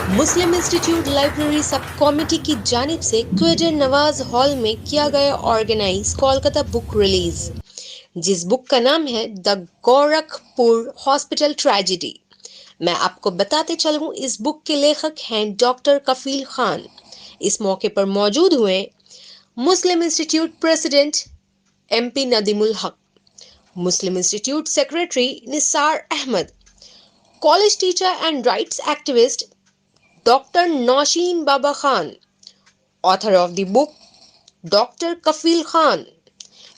मुस्लिम institute library sub committee की जानिब से क्वेडर नवाज हॉल में किया गया ऑर्गेनाइज कोलकाता बुक रिलीज, जिस बुक का नाम है द गोरखपुर हॉस्पिटल ट्रेजेडी। मैं आपको बताते चलूं, इस बुक के लेखक हैं डॉक्टर कफील खान। इस मौके पर मौजूद हुए Muslim institute president MP Nadimul Haq, Muslim institute secretary Nisar Ahmad, college teacher and rights activist doctor Naushin Baba Khan, author of the book doctor Kafeel Khan,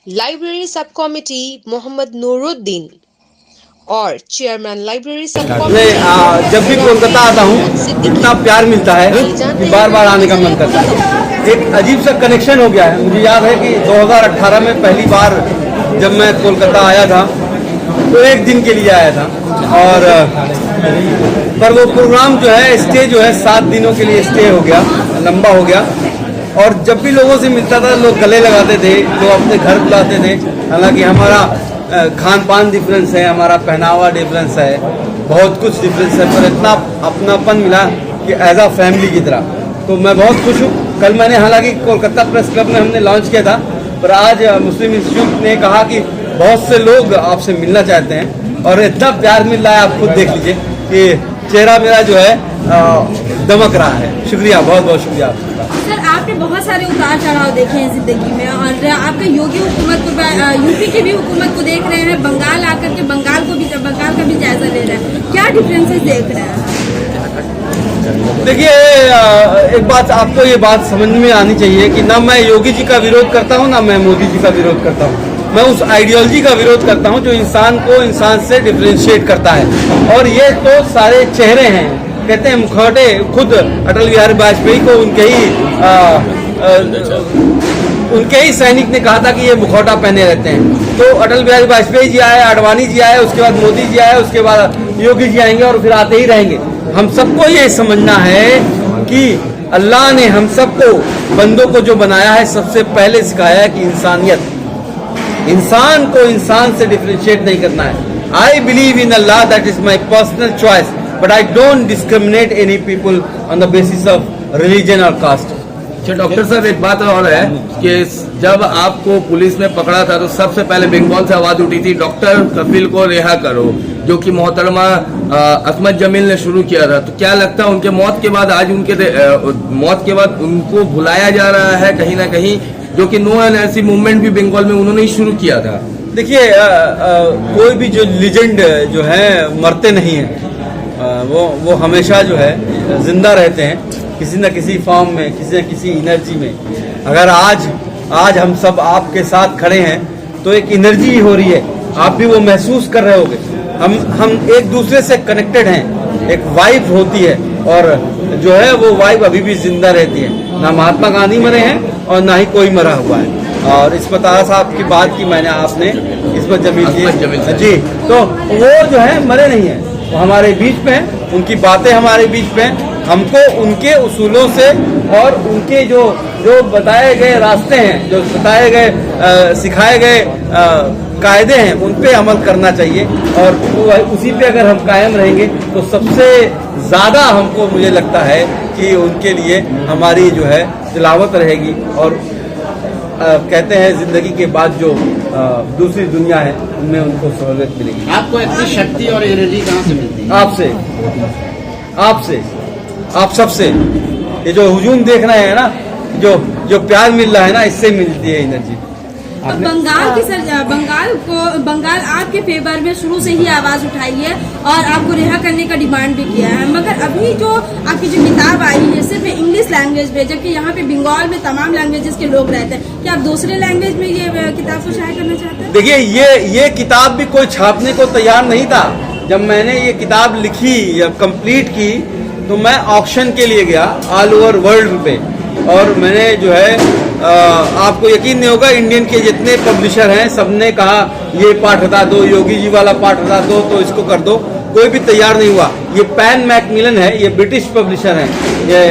library subcommittee Mohammad Nooruddin और चेयरमैन लाइब्रेरी सब कमिटी। जब भी कोलकाता आता हूँ इतना प्यार मिलता है कि बार बार आने का मन करता है। एक अजीब सा कनेक्शन हो गया है। मुझे याद है कि 2018 में पहली बार जब मैं कोलकाता आया था तो एक दिन के लिए आया था, और पर वो प्रोग्राम जो है स्टे जो है 7 दिनों के लिए स्टे हो गया, लंबा हो गया। और जब भी लोगों से मिलता था लोग गले लगाते थे, लोग अपने घर बुलाते थे। हालांकि हमारा खान पान डिफरेंस है, हमारा पहनावा डिफरेंस है, बहुत कुछ डिफरेंस है, पर इतना अपनापन मिला कि एज आ फैमिली की तरह। तो मैं बहुत खुश हूँ। कल मैंने हालांकि कोलकाता प्रेस क्लब में हमने लॉन्च किया था, पर आज मुस्लिम इंस्टीट्यूट ने कहा कि बहुत से लोग आपसे मिलना चाहते हैं और इतना प्यार मिल रहा है, आप खुद देख लीजिए कि चेहरा मेरा जो है दमक रहा है। शुक्रिया, बहुत बहुत शुक्रिया आपका। सर, आपने बहुत सारे उतार चढ़ाव देखे हैं जिंदगी में, और आपका योगी हुकूमत को, यूपी की भी हुकूमत को देख रहे हैं, बंगाल आकर के बंगाल का भी जायजा ले रहे हैं। क्या डिफरेंसेस देख रहे हैं? देखिए, एक बात आपको ये बात समझ में आनी चाहिए कि ना मैं योगी जी का विरोध करता हूँ, ना मैं मोदी जी का विरोध करता हूँ। मैं उस आइडियोलॉजी का विरोध करता हूँ जो इंसान को इंसान से डिफरेंशिएट करता है। और ये तो सारे चेहरे हैं, कहते हैं मुखौटे। खुद अटल बिहारी वाजपेयी को उनके ही सैनिक ने कहा था कि ये मुखौटा पहने रहते हैं। तो अटल बिहारी वाजपेयी जी आए, आडवाणी जी आए, उसके बाद मोदी जी आए, उसके बाद योगी जी आएंगे और फिर आते ही रहेंगे। हम सबको ये समझना है कि अल्लाह ने हम सबको, बंदों को जो बनाया है, सबसे पहले सिखाया है कि इंसान को इंसान से डिफरेंशिएट नहीं करना है। I believe in Allah, that is my personal choice, but I don't discriminate any people on the basis of religion और कास्ट। अच्छा डॉक्टर साहब, एक बात और है कि जब आपको पुलिस ने पकड़ा था तो सबसे पहले बंगाल से आवाज उठी थी डॉक्टर कफील को रिहा करो, जो कि मोहतरमा असमत जमील ने शुरू किया था। तो क्या लगता है उनके मौत के बाद, आज उनके मौत के बाद उनको भुलाया जा रहा है कहीं ना कहीं, जो कि नो एन ऐसी मूवमेंट भी बंगाल में उन्होंने ही शुरू किया था? देखिए, कोई भी जो लीजेंड जो है मरते नहीं है, वो हमेशा जो है जिंदा रहते हैं किसी न किसी फॉर्म में, किसी न किसी एनर्जी में। अगर आज हम सब आपके साथ खड़े हैं तो एक एनर्जी हो रही है, आप भी वो महसूस कर रहे होंगे। हम एक दूसरे से कनेक्टेड हैं, एक वाइब होती है, और जो है वो वाइब अभी भी जिंदा रहती है। ना महात्मा गांधी मरे हैं और ना ही कोई मरा हुआ है। और इस्मत आरा साहब की बात की मैंने, आपने इस्मत जमील जी, तो वो जो है मरे नहीं है, वो हमारे बीच में है, उनकी बातें हमारे बीच में है। हमको उनके उसूलों से और उनके जो बताए गए रास्ते हैं, जो बताए गए सिखाए गए कायदे हैं, उन पे अमल करना चाहिए। और उसी पे अगर हम कायम रहेंगे तो सबसे ज़्यादा हमको, मुझे लगता है कि उनके लिए हमारी जो है तिलावत रहेगी। और कहते हैं जिंदगी के बाद जो दूसरी दुनिया है उनमें उनको सहूलियत मिलेगी। आपको इतनी शक्ति और एनर्जी कहाँ से मिलती है? आपसे आप सबसे। ये जो हुजूम देख रहे हैं ना, जो प्यार मिल रहा है ना, इससे मिलती है एनर्जी। तो बंगाल आपके फेवर में शुरू से ही आवाज उठाई है और आपको रिहा करने का डिमांड भी किया है, मगर अभी जो आपकी जो किताब आई है सिर्फ इंग्लिश लैंग्वेज में, जबकि यहाँ पे बंगाल में तमाम लैंग्वेजेस के लोग रहते हैं। क्या आप दूसरे लैंग्वेज में ये किताब को शाया करना चाहते हैं? देखिए, ये किताब भी कोई छापने को तैयार नहीं था। जब मैंने ये किताब लिखी या कंप्लीट की तो मैं ऑक्शन के लिए गया ऑल ओवर वर्ल्ड पे, और मैंने जो है आपको यकीन नहीं होगा, इंडियन के जितने पब्लिशर हैं सबने कहा ये पार्ट हटा दो, योगी जी वाला पार्ट हटा दो, तो इसको कर दो। कोई भी तैयार नहीं हुआ। ये पैन मैकमिलन है, ये ब्रिटिश पब्लिशर हैं, ये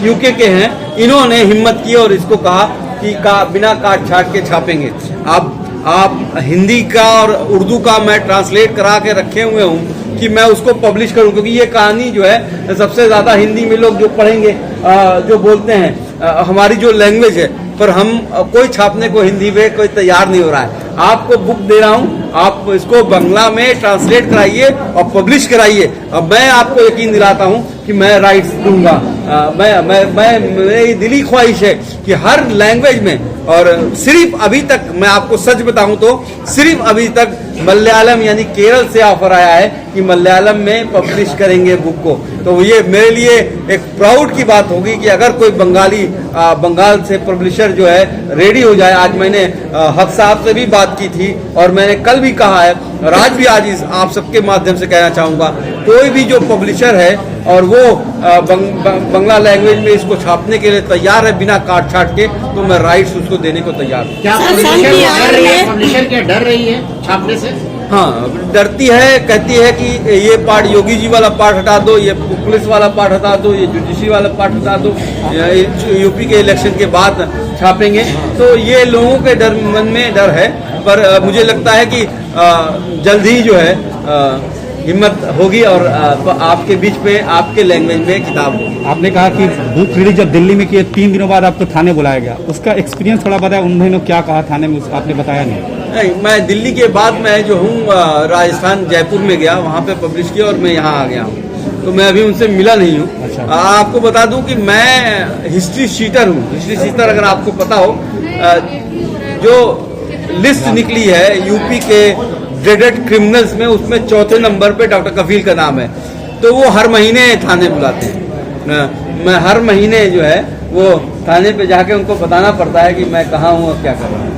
यूके के हैं, इन्होंने हिम्मत की और इसको कहा कि बिना काट छाट के छापेंगे। आप हिंदी का और उर्दू का मैं ट्रांसलेट करा के रखे हुए हूँ कि मैं उसको पब्लिश करूं, क्योंकि ये कहानी जो है सबसे ज्यादा हिंदी में लोग जो पढ़ेंगे, जो बोलते हैं हमारी जो लैंग्वेज है, पर हम कोई छापने को हिंदी में कोई तैयार नहीं हो रहा है। आपको बुक दे रहा हूं, आप इसको बंगला में ट्रांसलेट कराइए और पब्लिश कराइए। अब मैं आपको यकीन दिलाता हूं कि मैं राइट्स दूंगा। मेरी दिली ख्वाहिश है कि हर लैंग्वेज में, और सिर्फ अभी तक मैं आपको सच बताऊं तो सिर्फ अभी तक मलयालम यानी केरल से ऑफर आया है कि मलयालम में पब्लिश करेंगे बुक को। तो ये मेरे लिए एक प्राउड की बात होगी कि अगर कोई बंगाली बंगाल से पब्लिशर जो है रेडी हो जाए। आज मैंने हक साहब से भी बात की थी और मैंने कल भी कहा है और आज भी आप सबके माध्यम से कहना चाहूंगा, कोई भी जो पब्लिशर है और वो बंगला लैंग्वेज में इसको छापने के लिए तैयार है बिना काट छाट के, तो मैं राइट्स उसको देने को तैयार हूँ। क्या पब्लिशर क्या डर रही है छापने से? हाँ, डरती है, कहती है कि ये पार्ट योगी जी वाला पार्ट हटा दो, ये पुलिस वाला पार्ट हटा दो, ये जुडिशरी वाला पार्ट हटा दो, यूपी के इलेक्शन के बाद छापेंगे। तो ये लोगों के मन में डर है, पर मुझे लगता है कि जल्द ही जो है हिम्मत होगी और आपके बीच में आपके लैंग्वेज में किताब होगी। आपने कहा कि बुक रिलीज जब दिल्ली में किए 3 दिनों बाद आपको थाने बुलाया गया, उसका एक्सपीरियंस थोड़ा बताया। उन दिनों क्या कहा थाने में, आपने बताया नहीं? मैं दिल्ली के बाद मैं जो हूँ राजस्थान जयपुर में गया, वहाँ पे पब्लिश किया और मैं यहाँ आ गया हूँ, तो मैं अभी उनसे मिला नहीं हूँ। अच्छा। आपको बता दूं कि मैं हिस्ट्री शीटर हूँ। हिस्ट्री शीटर अगर आपको पता हो, जो लिस्ट निकली है यूपी के ड्रेडेड क्रिमिनल्स में, उसमें 4थे नंबर पे डॉक्टर कफील का नाम है। तो वो हर महीने थाने बुलाते हैं। मैं हर महीने जो है वो थाने पे जाके उनको बताना पड़ता है कि मैं कहाँ हूँ और क्या कर रहा हूँ।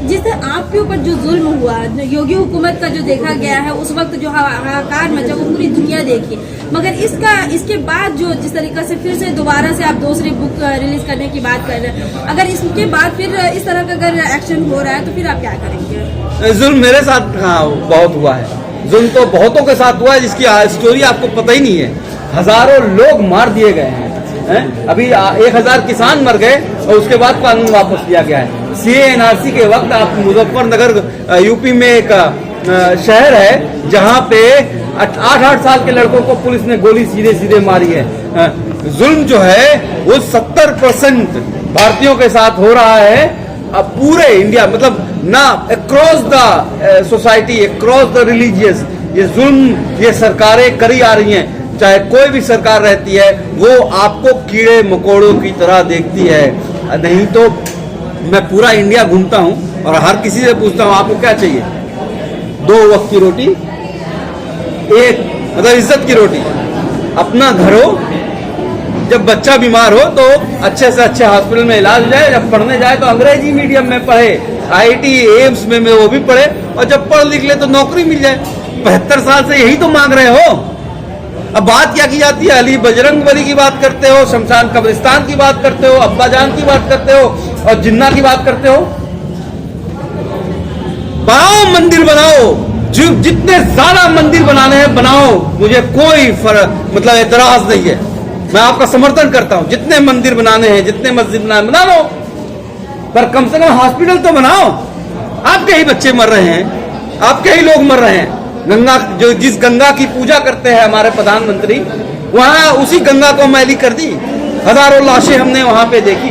जिससे आपके ऊपर जो जुल्म हुआ, योगी हुकूमत का जो देखा गया है, उस वक्त जो हाहाकार मचा वो पूरी दुनिया देखी, मगर इसके बाद जो जिस तरीके से फिर से दोबारा से आप दूसरी बुक रिलीज करने की बात कर रहे हैं, अगर इसके बाद फिर इस तरह का अगर एक्शन हो रहा है तो फिर आप क्या करेंगे? जुल्म मेरे साथ कहाँ बहुत हुआ है, जुल्म तो बहुतों के साथ हुआ है जिसकी स्टोरी आपको पता ही नहीं है। हजारों लोग मार दिए गए हैं। अभी 1000 किसान मर गए और उसके बाद कानून वापस लिया गया है। CA/NRC के वक्त आप मुजफ्फरनगर यूपी में एक शहर है जहां पे 8-8 साल के लड़कों को पुलिस ने गोली सीधे सीधे मारी है। जुल्म जो है वो 70% भारतीयों के साथ हो रहा है। अब पूरे इंडिया, मतलब ना across the society, across the religious, ये जुल्म ये सरकारें करी आ रही हैं। चाहे कोई भी सरकार रहती है वो आपको कीड़े मकोड़ों की तरह देखती है। नहीं तो मैं पूरा इंडिया घूमता हूं और हर किसी से पूछता हूं आपको क्या चाहिए? 2 वक्त की रोटी, एक मतलब इज्जत की रोटी, अपना घर हो, जब बच्चा बीमार हो तो अच्छे से अच्छे हॉस्पिटल में इलाज हो जाए, जब पढ़ने जाए तो अंग्रेजी मीडियम में पढ़े, IIT एम्स में वो भी पढ़े, और जब पढ़ लिख ले तो नौकरी मिल जाए। 75 साल से यही तो मांग रहे हो। अब बात क्या की जाती है? अली बजरंगबली की बात करते हो, शमशान कब्रिस्तान की बात करते हो, अब्बा जान की बात करते हो और जिन्ना की बात करते हो। बनाओ, मंदिर बनाओ, जितने ज्यादा मंदिर बनाने हैं बनाओ, मुझे कोई मतलब एतराज नहीं है। मैं आपका समर्थन करता हूं। जितने मंदिर बनाने हैं, जितने मस्जिद बनाने बना लो, पर कम से कम हॉस्पिटल तो बनाओ। आपके ही बच्चे मर रहे हैं, आपके ही लोग मर रहे हैं। गंगा, जो जिस गंगा की पूजा करते हैं हमारे प्रधानमंत्री, वहां उसी गंगा को मैली कर दी। हजारों लाशें हमने वहां पे देखी।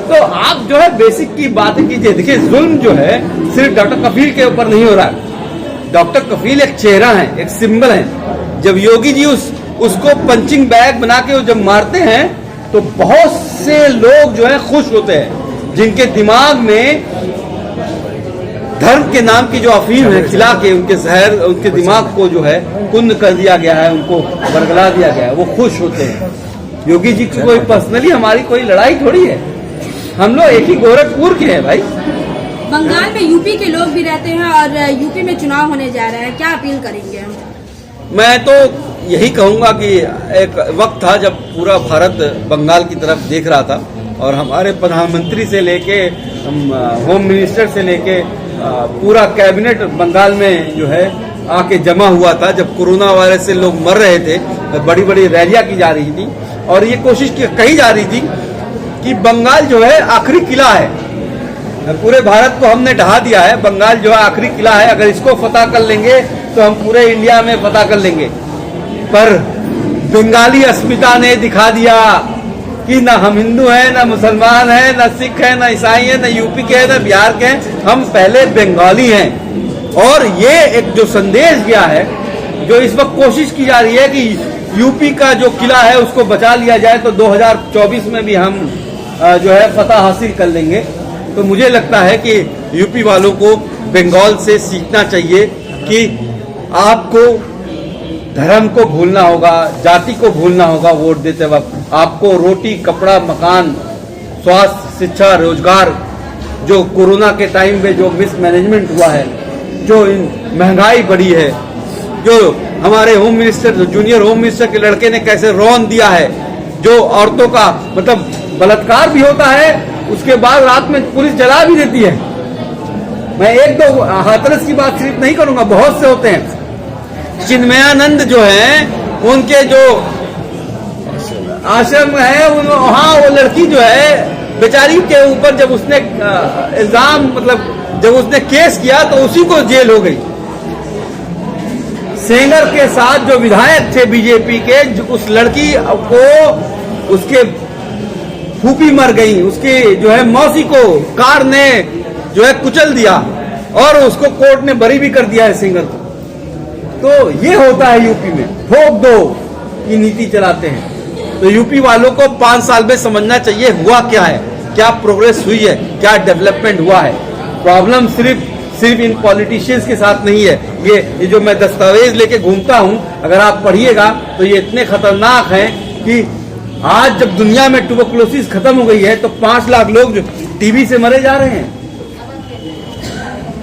तो आप जो है बेसिक की बात कीजिए। देखिए, जुल्म जो है सिर्फ डॉक्टर कफील के ऊपर नहीं हो रहा है। डॉक्टर कफील एक चेहरा है, एक सिंबल है। जब योगी जी उसको पंचिंग बैग बना के जब मारते हैं तो बहुत से लोग जो है खुश होते हैं, जिनके दिमाग में धर्म के नाम की जो अफीम है खिला के उनके जहर, उनके दिमाग को जो है कुंद कर दिया गया है, उनको बरगला दिया गया है, वो खुश होते हैं। योगी जी की कोई पर्सनली हमारी कोई लड़ाई थोड़ी है, हम लोग एक ही गोरखपुर के हैं भाई। बंगाल में यूपी के लोग भी रहते हैं और यूपी में चुनाव होने जा रहा है, क्या अपील करेंगे? मैं तो यही कहूंगा कि एक वक्त था जब पूरा भारत बंगाल की तरफ देख रहा था और हमारे प्रधानमंत्री से लेके होम मिनिस्टर से लेके पूरा कैबिनेट बंगाल में जो है आके जमा हुआ था। जब कोरोना वायरस से लोग मर रहे थे, बड़ी बड़ी रैलियां की जा रही थी और ये कोशिश कही जा रही थी कि बंगाल जो है आखिरी किला है, पूरे भारत को हमने ढहा दिया है, बंगाल जो है आखिरी किला है, अगर इसको फतह कर लेंगे तो हम पूरे इंडिया में पता कर लेंगे। पर बंगाली अस्मिता ने दिखा दिया कि ना हम हिंदू हैं, ना मुसलमान हैं, ना सिख हैं, ना ईसाई हैं, ना यूपी के हैं, ना बिहार के हैं, हम पहले बंगाली हैं। और ये एक जो संदेश गया है, जो इस वक्त कोशिश की जा रही है कि यूपी का जो किला है उसको बचा लिया जाए, तो 2024 में भी हम जो है फतह हासिल कर लेंगे। तो मुझे लगता है कि यूपी वालों को बंगाल से सीखना चाहिए कि आपको धर्म को भूलना होगा, जाति को भूलना होगा वोट देते वक्त। आपको रोटी, कपड़ा, मकान, स्वास्थ्य, शिक्षा, रोजगार, जो कोरोना के टाइम में जो मिसमैनेजमेंट हुआ है, जो महंगाई बढ़ी है, जो हमारे होम मिनिस्टर, जो जूनियर होम मिनिस्टर के लड़के ने कैसे रौन दिया है, जो औरतों का मतलब बलात्कार भी होता है, उसके बाद रात में पुलिस जला भी देती है। मैं एक दो हाथरस की बात सिर्फ नहीं करूंगा, बहुत से होते हैं। चिन्मयानंद जो है, उनके जो आश्रम है, वहाँ वो लड़की जो है बेचारी के ऊपर जब उसने इल्जाम मतलब जब उसने केस किया तो उसी को जेल हो गई। सेंगर के साथ जो विधायक थे बीजेपी के, उस लड़की को उसके फूफी मर गई, उसकी जो है मौसी को कार ने जो है कुचल दिया और उसको कोर्ट ने बरी भी कर दिया है सेंगर को। तो ये होता है यूपी में, ठोक दो की नीति चलाते हैं। तो यूपी वालों को 5 साल में समझना चाहिए हुआ क्या है, क्या प्रोग्रेस हुई है, क्या डेवलपमेंट हुआ है। प्रॉब्लम सिर्फ इन पॉलिटिशियंस के साथ नहीं है। ये जो मैं दस्तावेज लेके घूमता हूं, अगर आप पढ़िएगा तो ये इतने खतरनाक हैं कि आज जब दुनिया में ट्यूबरकुलोसिस खत्म हो गई है तो 5 लाख लोग जो टीबी से मरे जा रहे हैं।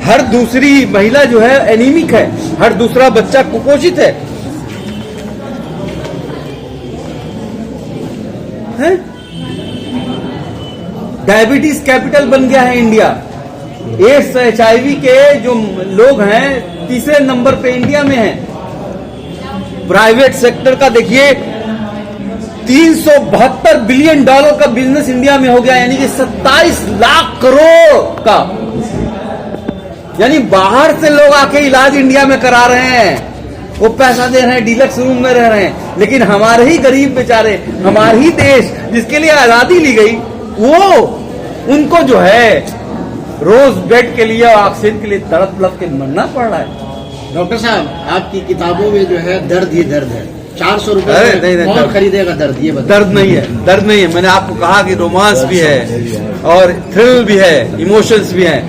हर दूसरी महिला जो है एनीमिक है, हर दूसरा बच्चा कुपोषित है। डायबिटीज कैपिटल बन गया है इंडिया। एड्स, HIV के जो लोग हैं 3रे नंबर पे इंडिया में हैं। प्राइवेट सेक्टर का देखिए $372 बिलियन का बिजनेस इंडिया में हो गया, यानी कि 27 लाख करोड़ का। यानी बाहर से लोग आके इलाज इंडिया में करा रहे हैं, वो पैसा दे रहे हैं, डीलक्स रूम में रह रहे हैं। लेकिन हमारे ही गरीब बेचारे, हमारे ही देश जिसके लिए आजादी ली गई, वो उनको जो है रोज बेड के लिए, ऑक्सीजन के लिए तड़प तड़प के मरना पड़ रहा है। डॉक्टर साहब, आपकी किताबों में जो है दर्द ही दर्द है। 400 अरे रुपए नहीं, कौन खरीदेगा दर्द? ये बताइए। दर्द नहीं है, दर्द नहीं है। मैंने आपको कहा कि रोमांस भी है और थ्रिल भी है, इमोशंस भी हैं,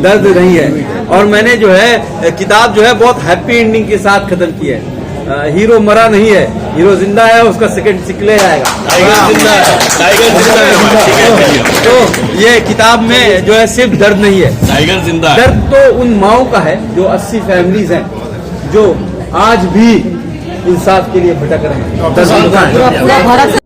दर्द नहीं है। और मैंने जो है किताब जो है बहुत हैप्पी एंडिंग के साथ खत्म की है। हीरो मरा नहीं है, हीरो जिंदा है, उसका सेकंड सिकले आएगा। टाइगर जिंदा है, टाइगर जिंदा है। तो ये किताब में जो है सिर्फ दर्द नहीं है, टाइगर जिंदा है। दर्द तो उन माओं का है जो 80 फैमिलीज हैं जो आज भी इंसाफ के लिए भटक रहे हैं।